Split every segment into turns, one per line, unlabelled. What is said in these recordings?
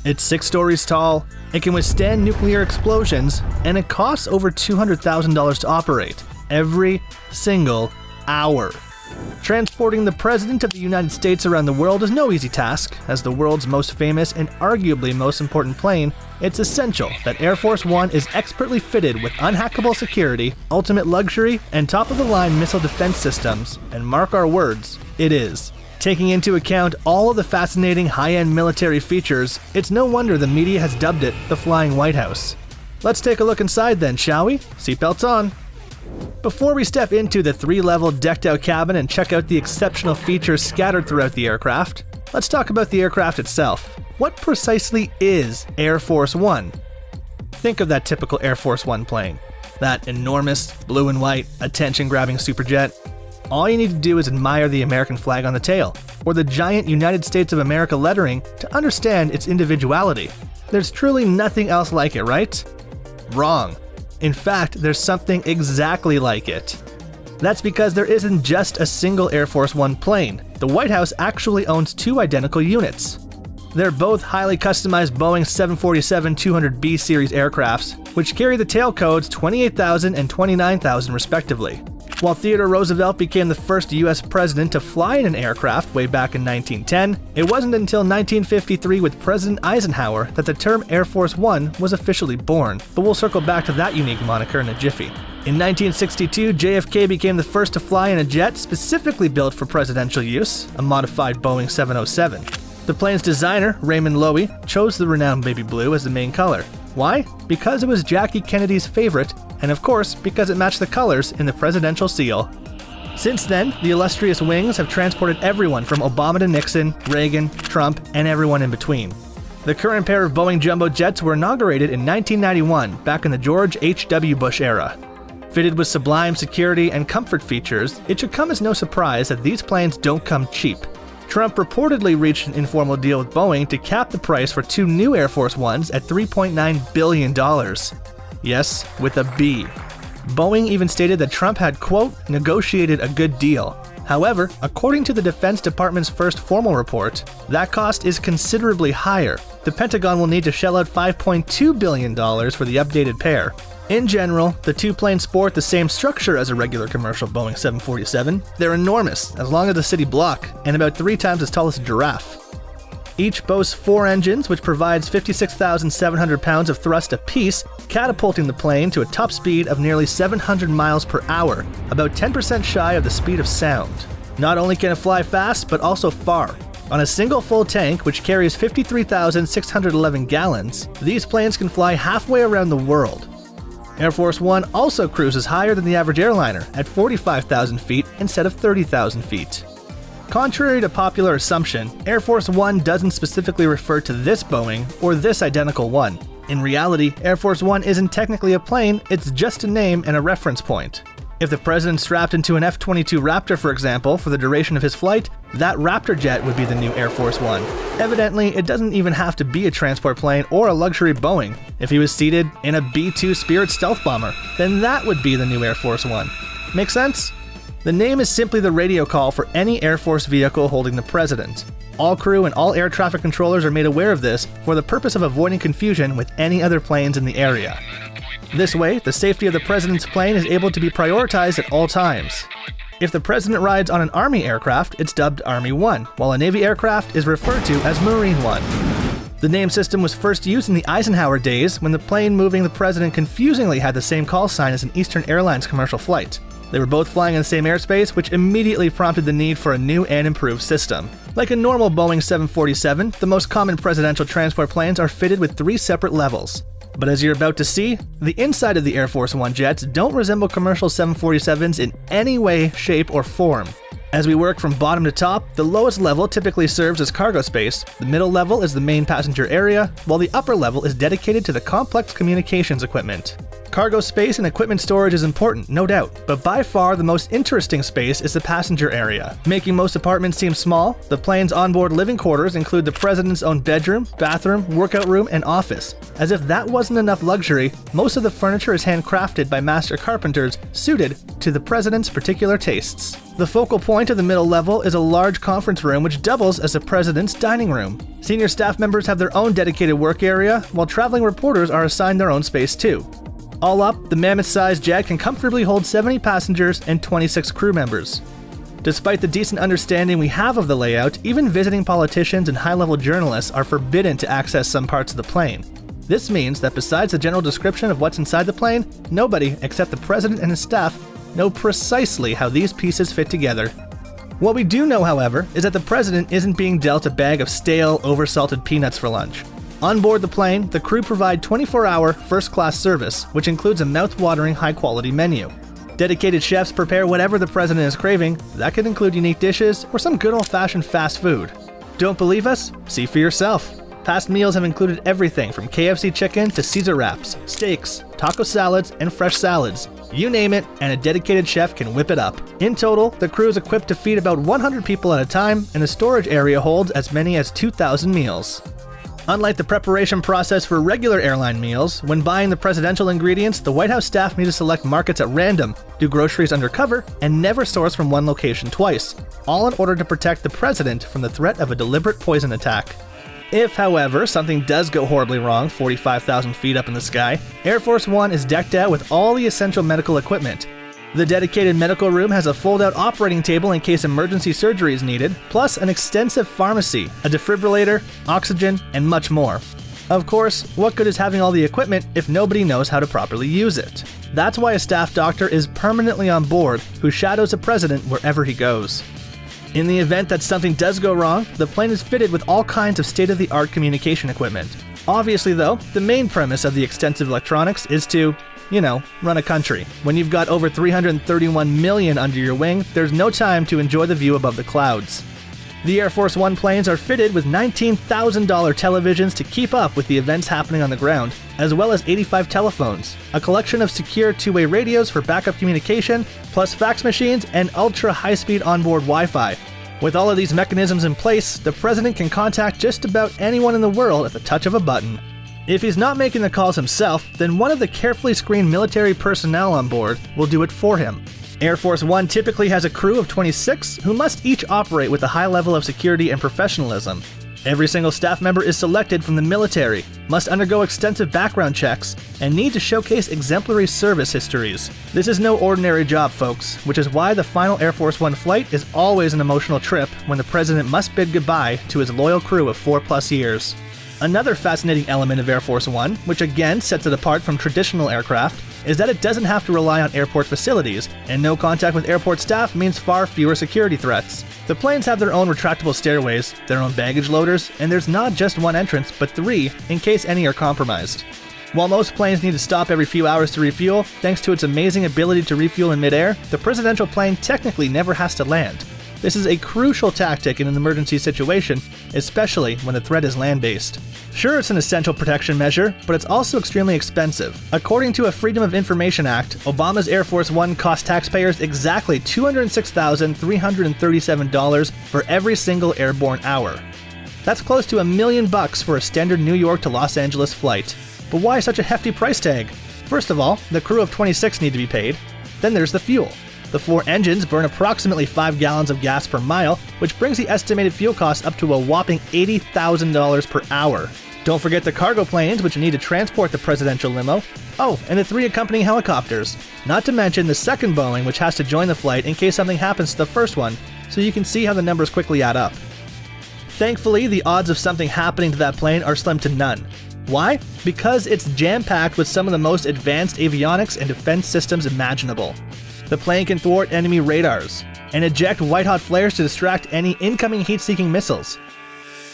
It's 6 stories tall, it can withstand nuclear explosions, and it costs over $200,000 to operate every single hour. Transporting the President of the United States around the world is no easy task. As the world's most famous and arguably most important plane, it's essential that Air Force One is expertly fitted with unhackable security, ultimate luxury, and top-of-the-line missile defense systems. And mark our words, it is. Taking into account all of the fascinating high-end military features, it's no wonder the media has dubbed it the Flying White House. Let's take a look inside then, shall we? Seatbelts on. Before we step into the 3-level decked-out cabin and check out the exceptional features scattered throughout the aircraft, let's talk about the aircraft itself. What precisely is Air Force One? Think of that typical Air Force One plane. That enormous, blue and white, attention-grabbing superjet. All you need to do is admire the American flag on the tail, or the giant United States of America lettering to understand its individuality. There's truly nothing else like it, right? Wrong. In fact, there's something exactly like it. That's because there isn't just a single Air Force One plane. The White House actually owns 2 identical units. They're both highly customized Boeing 747-200B series aircrafts, which carry the tail codes 28,000 and 29,000 respectively. While Theodore Roosevelt became the first US president to fly in an aircraft way back in 1910, it wasn't until 1953 with President Eisenhower that the term Air Force One was officially born, but we'll circle back to that unique moniker in a jiffy. In 1962, JFK became the first to fly in a jet specifically built for presidential use, a modified Boeing 707. The plane's designer, Raymond Loewy, chose the renowned baby blue as the main color. Why? Because it was Jackie Kennedy's favorite, and of course, because it matched the colors in the presidential seal. Since then, the illustrious wings have transported everyone from Obama to Nixon, Reagan, Trump, and everyone in between. The current pair of Boeing jumbo jets were inaugurated in 1991, back in the George H.W. Bush era. Fitted with sublime security and comfort features, it should come as no surprise that these planes don't come cheap. Trump reportedly reached an informal deal with Boeing to cap the price for 2 new Air Force Ones at $3.9 billion. Yes, with a B. Boeing even stated that Trump had, quote, negotiated a good deal. However, according to the Defense Department's first formal report, that cost is considerably higher. The Pentagon will need to shell out $5.2 billion for the updated pair. In general, the 2 planes sport the same structure as a regular commercial Boeing 747. They're enormous, as long as a city block, and about 3 times as tall as a giraffe. Each boasts 4 engines, which provides 56,700 pounds of thrust apiece, catapulting the plane to a top speed of nearly 700 miles per hour, about 10% shy of the speed of sound. Not only can it fly fast, but also far. On a single full tank, which carries 53,611 gallons, these planes can fly halfway around the world. Air Force One also cruises higher than the average airliner, at 45,000 feet instead of 30,000 feet. Contrary to popular assumption, Air Force One doesn't specifically refer to this Boeing or this identical one. In reality, Air Force One isn't technically a plane, it's just a name and a reference point. If the president strapped into an F-22 Raptor, for example, for the duration of his flight, that Raptor jet would be the new Air Force One. Evidently, it doesn't even have to be a transport plane or a luxury Boeing. If he was seated in a B-2 Spirit stealth bomber, then that would be the new Air Force One. Make sense? The name is simply the radio call for any Air Force vehicle holding the president. All crew and all air traffic controllers are made aware of this for the purpose of avoiding confusion with any other planes in the area. This way, the safety of the president's plane is able to be prioritized at all times. If the president rides on an Army aircraft, it's dubbed Army One, while a Navy aircraft is referred to as Marine One. The name system was first used in the Eisenhower days when the plane moving the president confusingly had the same call sign as an Eastern Airlines commercial flight. They were both flying in the same airspace, which immediately prompted the need for a new and improved system. Like a normal Boeing 747, the most common presidential transport planes are fitted with 3 separate levels. But as you're about to see, the inside of the Air Force One jets don't resemble commercial 747s in any way, shape, or form. As we work from bottom to top, the lowest level typically serves as cargo space, the middle level is the main passenger area, while the upper level is dedicated to the complex communications equipment. Cargo space and equipment storage is important, no doubt, but by far the most interesting space is the passenger area. Making most apartments seem small, the plane's onboard living quarters include the president's own bedroom, bathroom, workout room, and office. As if that wasn't enough luxury, most of the furniture is handcrafted by master carpenters suited to the president's particular tastes. The focal point of the middle level is a large conference room which doubles as the president's dining room. Senior staff members have their own dedicated work area, while traveling reporters are assigned their own space too. All up, the mammoth-sized jet can comfortably hold 70 passengers and 26 crew members. Despite the decent understanding we have of the layout, even visiting politicians and high-level journalists are forbidden to access some parts of the plane. This means that besides the general description of what's inside the plane, nobody except the president and his staff know precisely how these pieces fit together. What we do know, however, is that the president isn't being dealt a bag of stale, oversalted peanuts for lunch. On board the plane, the crew provide 24-hour first-class service, which includes a mouth-watering high-quality menu. Dedicated chefs prepare whatever the president is craving. That could include unique dishes or some good old-fashioned fast food. Don't believe us? See for yourself. Past meals have included everything from KFC chicken to Caesar wraps, steaks, taco salads, and fresh salads. You name it, and a dedicated chef can whip it up. In total, the crew is equipped to feed about 100 people at a time, and the storage area holds as many as 2,000 meals. Unlike the preparation process for regular airline meals, when buying the presidential ingredients, the White House staff need to select markets at random, do groceries undercover, and never source from one location twice, all in order to protect the president from the threat of a deliberate poison attack. If, however, something does go horribly wrong 45,000 feet up in the sky, Air Force One is decked out with all the essential medical equipment. The dedicated medical room has a fold-out operating table in case emergency surgery is needed, plus an extensive pharmacy, a defibrillator, oxygen, and much more. Of course, what good is having all the equipment if nobody knows how to properly use it? That's why a staff doctor is permanently on board who shadows the president wherever he goes. In the event that something does go wrong, the plane is fitted with all kinds of state-of-the-art communication equipment. Obviously though, the main premise of the extensive electronics is to, run a country. When you've got over 331 million under your wing, there's no time to enjoy the view above the clouds. The Air Force One planes are fitted with $19,000 televisions to keep up with the events happening on the ground, as well as 85 telephones, a collection of secure two-way radios for backup communication, plus fax machines and ultra-high-speed onboard Wi-Fi. With all of these mechanisms in place, the president can contact just about anyone in the world at the touch of a button. If he's not making the calls himself, then one of the carefully screened military personnel on board will do it for him. Air Force One typically has a crew of 26 who must each operate with a high level of security and professionalism. Every single staff member is selected from the military, must undergo extensive background checks, and need to showcase exemplary service histories. This is no ordinary job, folks, which is why the final Air Force One flight is always an emotional trip when the president must bid goodbye to his loyal crew of 4+ years. Another fascinating element of Air Force One, which again sets it apart from traditional aircraft, is that it doesn't have to rely on airport facilities, and no contact with airport staff means far fewer security threats. The planes have their own retractable stairways, their own baggage loaders, and there's not just one entrance, but 3 in case any are compromised. While most planes need to stop every few hours to refuel, thanks to its amazing ability to refuel in midair, the presidential plane technically never has to land. This is a crucial tactic in an emergency situation, especially when the threat is land-based. Sure, it's an essential protection measure, but it's also extremely expensive. According to a Freedom of Information Act, Obama's Air Force One cost taxpayers exactly $206,337 for every single airborne hour. That's close to $1 million for a standard New York to Los Angeles flight. But why such a hefty price tag? First of all, the crew of 26 need to be paid. Then there's the fuel. The 4 engines burn approximately 5 gallons of gas per mile, which brings the estimated fuel cost up to a whopping $80,000 per hour. Don't forget the cargo planes, which need to transport the presidential limo. Oh, and the 3 accompanying helicopters. Not to mention the second Boeing, which has to join the flight in case something happens to the first one, so you can see how the numbers quickly add up. Thankfully, the odds of something happening to that plane are slim to none. Why? Because it's jam-packed with some of the most advanced avionics and defense systems imaginable. The plane can thwart enemy radars and eject white-hot flares to distract any incoming heat-seeking missiles.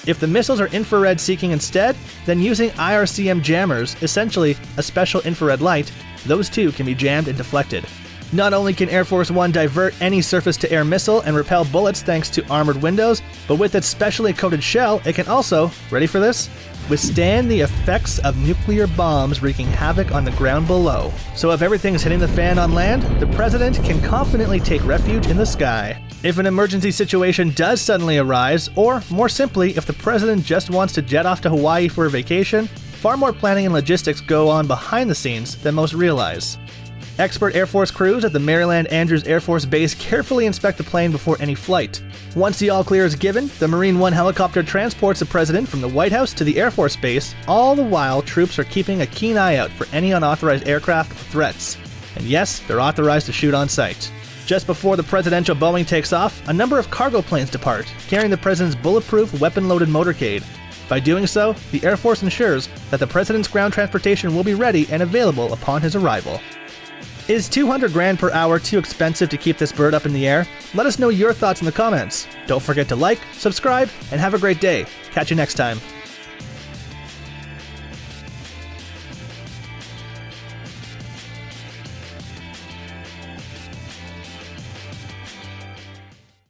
If the missiles are infrared-seeking instead, then using IRCM jammers, essentially a special infrared light, those too can be jammed and deflected. Not only can Air Force One divert any surface-to-air missile and repel bullets thanks to armored windows, but with its specially coated shell, it can also, ready for this, withstand the effects of nuclear bombs wreaking havoc on the ground below. So if everything's hitting the fan on land, the president can confidently take refuge in the sky. If an emergency situation does suddenly arise, or more simply, if the president just wants to jet off to Hawaii for a vacation, far more planning and logistics go on behind the scenes than most realize. Expert Air Force crews at the Maryland Andrews Air Force Base carefully inspect the plane before any flight. Once the all-clear is given, the Marine One helicopter transports the president from the White House to the Air Force Base, all the while troops are keeping a keen eye out for any unauthorized aircraft or threats. And yes, they're authorized to shoot on sight. Just before the presidential Boeing takes off, a number of cargo planes depart, carrying the president's bulletproof, weapon-loaded motorcade. By doing so, the Air Force ensures that the president's ground transportation will be ready and available upon his arrival. Is 200 grand per hour too expensive to keep this bird up in the air? Let us know your thoughts in the comments. Don't forget to like, subscribe, and have a great day. Catch you next time.